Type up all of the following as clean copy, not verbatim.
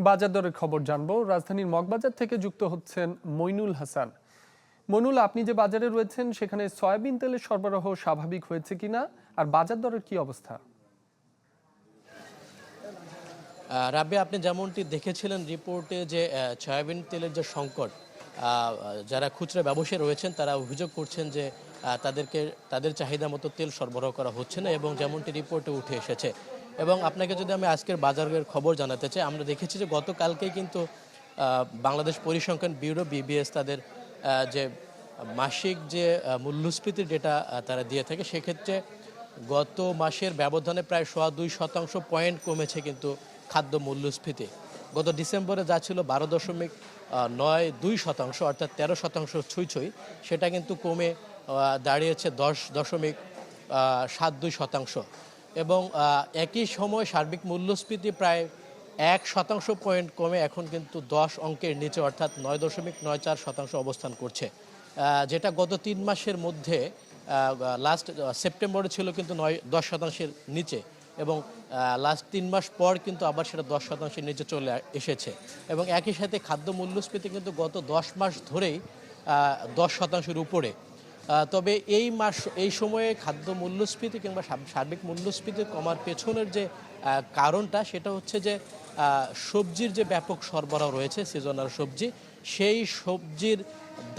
বাজার দরের খবর জানবো। রাজধানীর মগবাজার থেকে যুক্ত হচ্ছেন মইনুল হাসান। মইনুল, আপনি যে বাজারে রয়েছেন সেখানে সয়াবিন তেলের সরবরাহ স্বাভাবিক হয়েছে কিনা, আর বাজার দরের কি অবস্থা? রাব্বি, আপনি যেমনটি দেখেছিলেন রিপোর্টে যে সয়াবিন তেলের যে সংকট, যারা খুচরা ব্যবসায়ী রয়েছেন তারা অভিযোগ করছেন যে তাদের চাহিদা মতো তেল সরবরাহ করা হচ্ছে না, এবং যেমনটি রিপোর্টে উঠে এসেছে। এবং আপনাকে যদি আমি আজকের বাজারের খবর জানাতে চাই, আমরা দেখেছি যে গতকালকেই কিন্তু বাংলাদেশ পরিসংখ্যান ব্যুরো বিবিএস তাদের যে মাসিক যে মূল্যস্ফীতির ডেটা তারা দিয়ে থাকে, সেক্ষেত্রে গত মাসের ব্যবধানে প্রায় 2.2 পয়েন্ট কমেছে কিন্তু খাদ্য মূল্যস্ফীতি। গত ডিসেম্বরে যা ছিল 12.92%, অর্থাৎ 13% ছুঁই, সেটা কিন্তু কমে দাঁড়িয়েছে 10.72%। এবং একই সময় সার্বিক মূল্যস্ফীতি প্রায় 1% পয়েন্ট কমে এখন কিন্তু 10 অঙ্কের নিচে, অর্থাৎ 9.94% অবস্থান করছে, যেটা গত 3 মাসের মধ্যে লাস্ট সেপ্টেম্বরে ছিল কিন্তু 10%-এর নিচে, এবং লাস্ট 3 মাস পর কিন্তু আবার সেটা 10%-এর নিচে চলে এসেছে। এবং একই সাথে খাদ্য মূল্যস্ফীতি কিন্তু গত 10 মাস ধরেই 10%-এর উপরে। তবে এই সময়ে খাদ্য মূল্যস্ফীতি কিংবা সার্বিক মূল্যস্ফীতি কমার পেছনের যে কারণটা, সেটা হচ্ছে যে সবজির যে ব্যাপক সরবরাহ রয়েছে, সিজনাল সবজি, সেই সবজির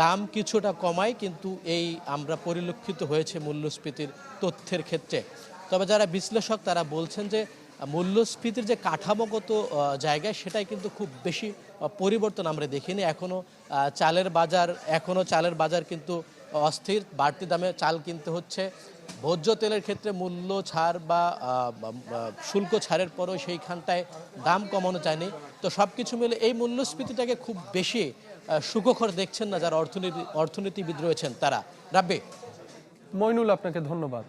দাম কিছুটা কমায় কিন্তু আমরা পরিলক্ষিত হয়েছে মূল্যস্ফীতির তথ্যের ক্ষেত্রে। তবে যারা বিশ্লেষক তারা বলছেন যে মূল্যস্ফীতির যে কাঠামোগত জায়গায়, সেটাই কিন্তু খুব বেশি পরিবর্তন আমরা দেখিনি। এখনও চালের বাজার কিন্তু অস্থির, বাড়তি দামে চাল কিনতে হচ্ছে। ভোজ্য তেলের ক্ষেত্রে মূল্য ছাড় বা শুল্ক ছাড়ের পরেও সেইখানটায় দাম কমানো যায়নি। তো সব কিছু মিলে এই মূল্যস্ফীতিটাকে খুব বেশি সুখকর দেখছেন না যারা অর্থনীতিবিদ রয়েছেন তারা। রাব্বি। মইনুল, আপনাকে ধন্যবাদ।